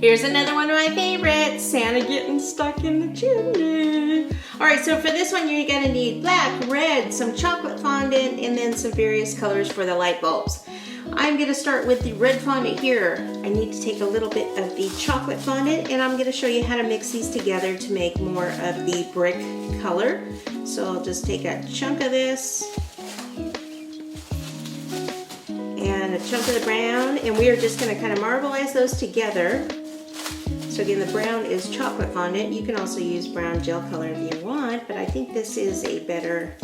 Here's another one of my favorites, Santa getting stuck in the chimney. All right, so for this one, you're gonna need black, red, some chocolate fondant, and then some various colors for the light bulbs. I'm gonna start with the red fondant here. I need to take a little bit of the chocolate fondant, and I'm gonna show you how to mix these together to make more of the brick color. So I'll just take a chunk of this and a chunk of the brown, and we are just gonna kind of marbleize those together. So again, the brown is chocolate fondant. You can also use brown gel color if you want, but I think this is a better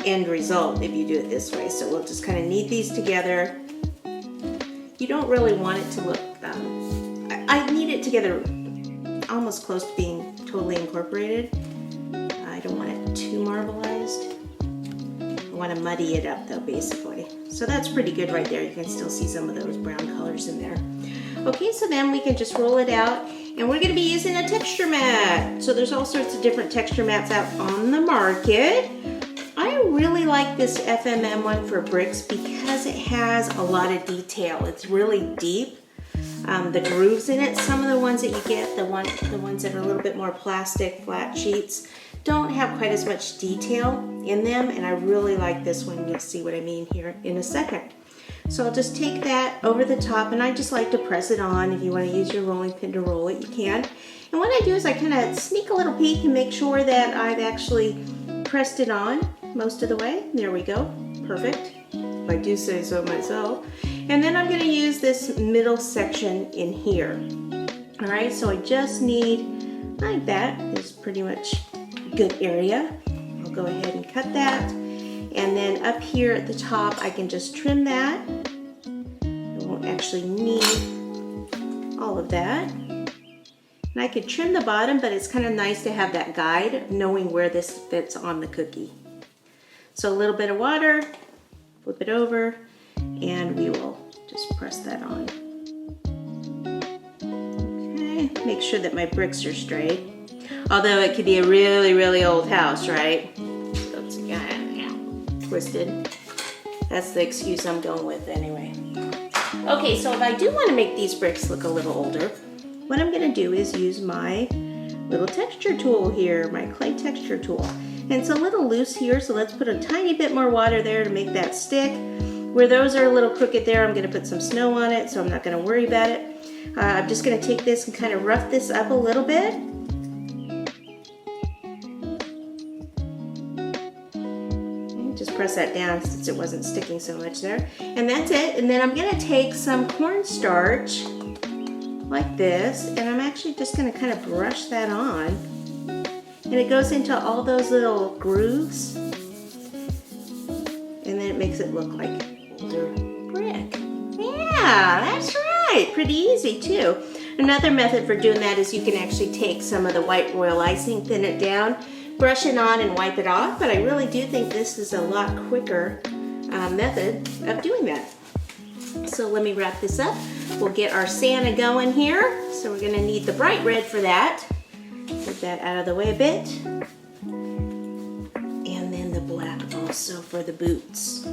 end result if you do it this way. So we'll just kind of knead these together. You don't really want it to look, I knead it together almost close to being totally incorporated. I don't want it too marbleized. I want to muddy it up though, basically. So that's pretty good right there. You can still see some of those brown colors in there. Okay, so then we can just roll it out, and we're gonna be using a texture mat. So there's all sorts of different texture mats out on the market. I really like this FMM one for bricks because it has a lot of detail. It's really deep. The grooves in it, some of the ones that you get, the ones that are a little bit more plastic, flat sheets, don't have quite as much detail in them, and I really like this one. You'll see what I mean here in a second. So I'll just take that over the top, and I just like to press it on. If you want to use your rolling pin to roll it, you can. And what I do is I kind of sneak a little peek and make sure that I've actually pressed it on most of the way. There we go, perfect. If I do say so myself. And then I'm going to use this middle section in here. All right, so I just need, like that is pretty much a good area. I'll go ahead and cut that. And then up here at the top, I can just trim that. I won't actually need all of that. And I could trim the bottom, but it's kind of nice to have that guide of knowing where this fits on the cookie. So a little bit of water, flip it over, and we will just press that on. Okay, make sure that my bricks are straight. Although it could be a really, really old house, right? So it's twisted. That's the excuse I'm going with anyway. Okay, so if I do want to make these bricks look a little older, what I'm going to do is use my little texture tool here, my clay texture tool. And it's a little loose here, so let's put a tiny bit more water there to make that stick. Where those are a little crooked there, I'm going to put some snow on it, so I'm not going to worry about it. I'm just going to take this and kind of rough this up a little bit. Just press that down since it wasn't sticking so much there. And that's it. And then I'm going to take some cornstarch like this, and I'm actually just going to kind of brush that on. And it goes into all those little grooves, and then it makes it look like older brick. Yeah, that's right. Pretty easy too. Another method for doing that is you can actually take some of the white royal icing, thin it down, brush it on, and wipe it off. But I really do think this is a lot quicker method of doing that. So let me wrap this up. We'll get our Santa going here. So we're going to need the bright red for that. Get that out of the way a bit. And then the black also for the boots.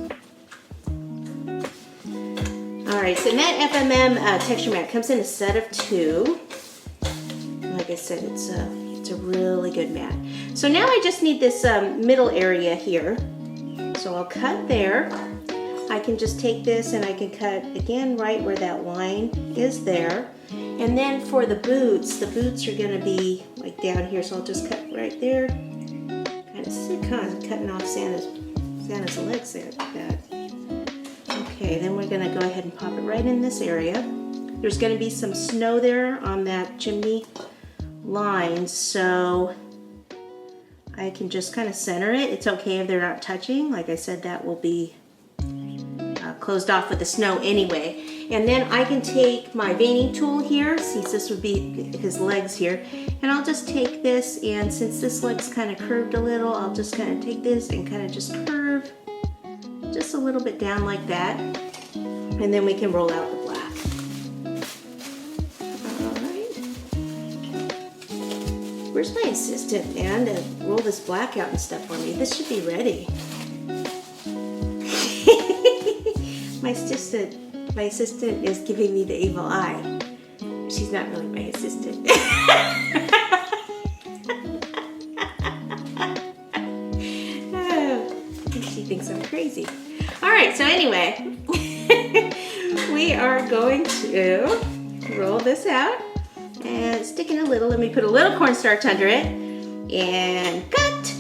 Alright, so that FMM texture mat comes in a set of 2. Like I said, it's a really good mat. So now I just need this middle area here. So I'll cut there. I can just take this and I can cut again right where that line is there. And then for the boots are going to be like down here, so I'll just cut right there. Kind of cutting off Santa's legs there like that. Okay, then we're going to go ahead and pop it right in this area. There's going to be some snow there on that chimney line, so I can just kind of center it. It's okay if they're not touching. Like I said, that will be closed off with the snow anyway. And then I can take my veining tool here, since this would be his legs here, and I'll just take this, and since this leg's kind of curved a little, I'll just kind of take this and kind of just curve just a little bit down like that, and then we can roll out the black. Alright. Where's my assistant, man, to roll this black out and stuff for me? This should be ready. My assistant is giving me the evil eye. She's not really my assistant. I think she thinks I'm crazy. All right, so anyway, we are going to roll this out and stick in a little. Let me put a little cornstarch under it and cut.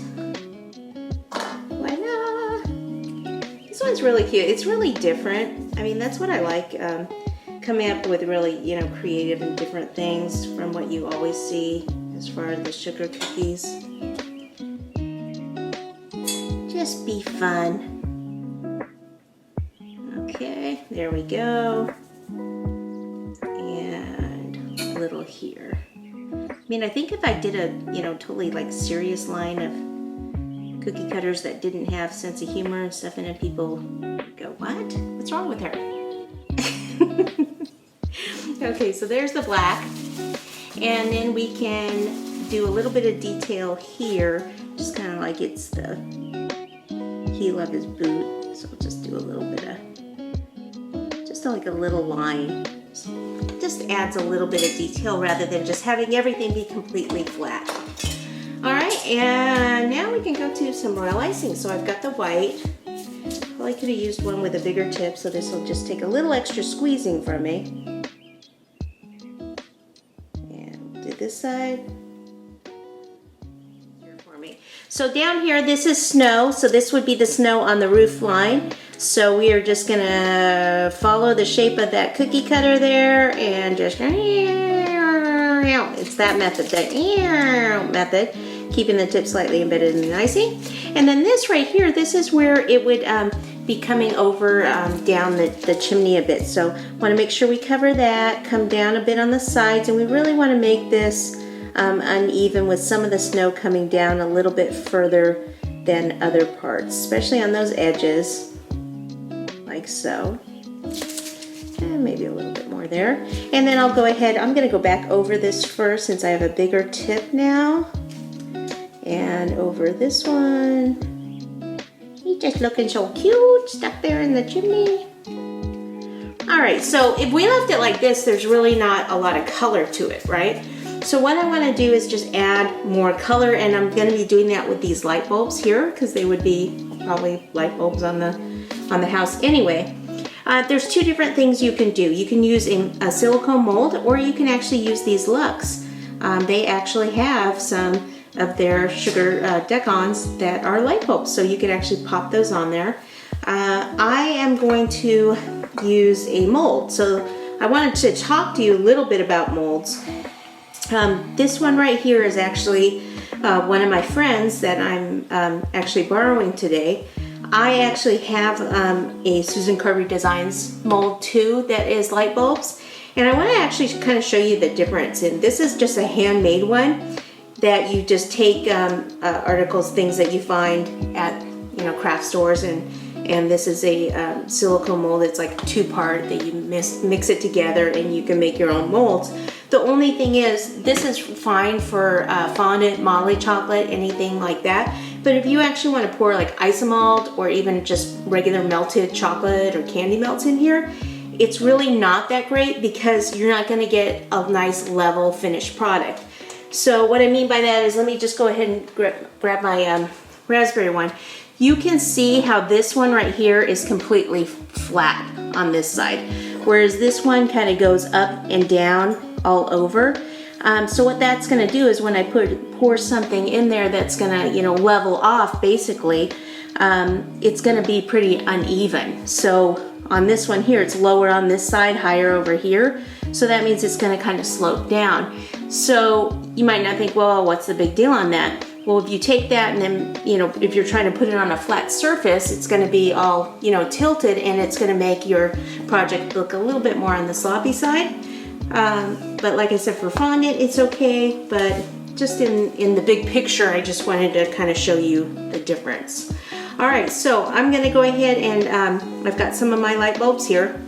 Voila! This one's really cute. It's really different. I mean, that's what I like, coming up with really, you know, creative and different things from what you always see as far as the sugar cookies. Just be fun. Okay, there we go. And a little here. I mean, I think if I did a, you know, totally like serious line of cookie cutters that didn't have sense of humor and stuff in it, people would go, what? What's wrong with her? Okay, so there's the black. And then we can do a little bit of detail here, just kind of like it's the heel of his boot. So we'll just do a little bit of, just like a little line. Just adds a little bit of detail rather than just having everything be completely flat. All right, and now we can go to some royal icing. So I've got the white. Probably could have used one with a bigger tip, so this will just take a little extra squeezing from me. And do this side. Here for me. So down here, this is snow. So this would be the snow on the roof line. So we are just gonna follow the shape of that cookie cutter there and just, it's that method, that method, keeping the tip slightly embedded in the icing. And then this right here, this is where it would be coming over down the chimney a bit. So wanna make sure we cover that, come down a bit on the sides, and we really wanna make this uneven with some of the snow coming down a little bit further than other parts, especially on those edges. Like so, and maybe a little bit more there. And then I'll go ahead, I'm gonna go back over this first since I have a bigger tip now. And over this one. He's just looking so cute, stuck there in the chimney. All right, so if we left it like this, there's really not a lot of color to it, right? So what I wanna do is just add more color, and I'm gonna be doing that with these light bulbs here, because they would be probably light bulbs on the house anyway. There's two different things you can do. You can use a silicone mold, or you can actually use these Lux. They actually have some of their sugar decons that are light bulbs, so you can actually pop those on there. I am going to use a mold, so I wanted to talk to you a little bit about molds. This one right here is actually one of my friends that I'm actually borrowing today. I actually have a Susan Kirby Designs mold too that is light bulbs, and I want to actually kind of show you the difference. And this is just a handmade one that you just take articles, things that you find at craft stores, and this is a silicone mold. It's like two-part that you mix it together and you can make your own molds. The only thing is, this is fine for fondant, Molly chocolate, anything like that. But if you actually want to pour like isomalt or even just regular melted chocolate or candy melts in here, it's really not that great because you're not going to get a nice level finished product. So what I mean by that is, let me just go ahead and grab my raspberry one. You can see how this one right here is completely flat on this side, whereas this one kind of goes up and down all over. So what that's going to do is when I pour something in there that's going to level off, basically, it's going to be pretty uneven. So on this one here, it's lower on this side, higher over here. So that means it's going to kind of slope down. So you might not think, well, what's the big deal on that? Well, if you take that and then, if you're trying to put it on a flat surface, it's going to be all, tilted, and it's going to make your project look a little bit more on the sloppy side. But like I said, for fondant, it's okay, but just in the big picture, I just wanted to kind of show you the difference. All right, so I'm gonna go ahead and I've got some of my light bulbs here.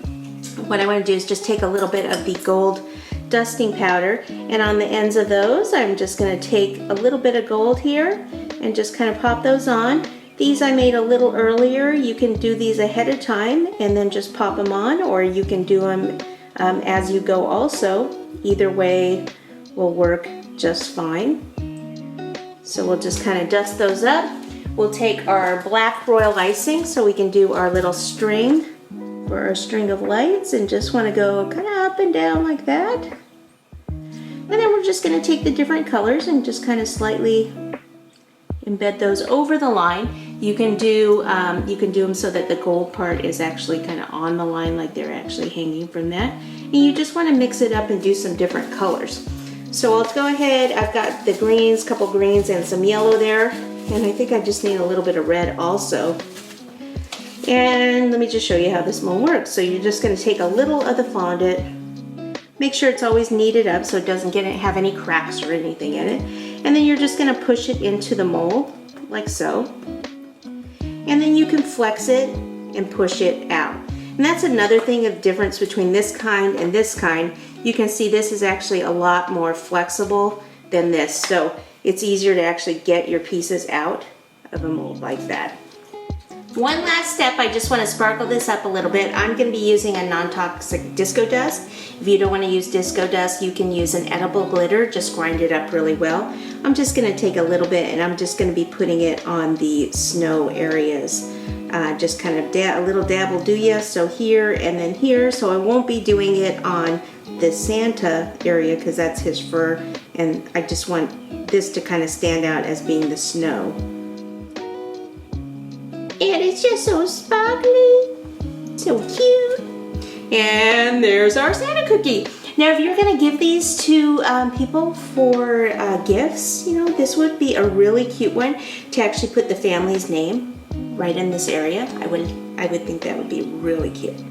What I wanna do is just take a little bit of the gold dusting powder, and on the ends of those, I'm just gonna take a little bit of gold here and just kind of pop those on. These I made a little earlier. You can do these ahead of time and then just pop them on, or you can do them as you go also. Either way will work just fine. So we'll just kind of dust those up. We'll take our black royal icing so we can do our little string for our string of lights, and just want to go kind of up and down like that. And then we're just going to take the different colors and just kind of slightly embed those over the line. You can do them so that the gold part is actually kind of on the line, like they're actually hanging from that. And you just want to mix it up and do some different colors. So let's go ahead. I've got the greens, couple greens and some yellow there. And I think I just need a little bit of red also. And let me just show you how this one works. So you're just going to take a little of the fondant. Make sure it's always kneaded up so it doesn't have any cracks or anything in it. And then you're just going to push it into the mold like so. And then you can flex it and push it out. And that's another thing of difference between this kind and this kind. You can see this is actually a lot more flexible than this. So it's easier to actually get your pieces out of a mold like that. One last step, I just want to sparkle this up a little bit. I'm going to be using a non-toxic disco dust. If you don't want to use disco dust, you can use an edible glitter. Just grind it up really well. I'm just going to take a little bit and I'm just going to be putting it on the snow areas. Just kind of a little dab will do ya. So here and then here. So I won't be doing it on the Santa area because that's his fur. And I just want this to kind of stand out as being the snow. And it's just so sparkly, so cute. And there's our Santa cookie. Now, if you're gonna give these to people for gifts, you know, this would be a really cute one to actually put the family's name right in this area. I would think that would be really cute.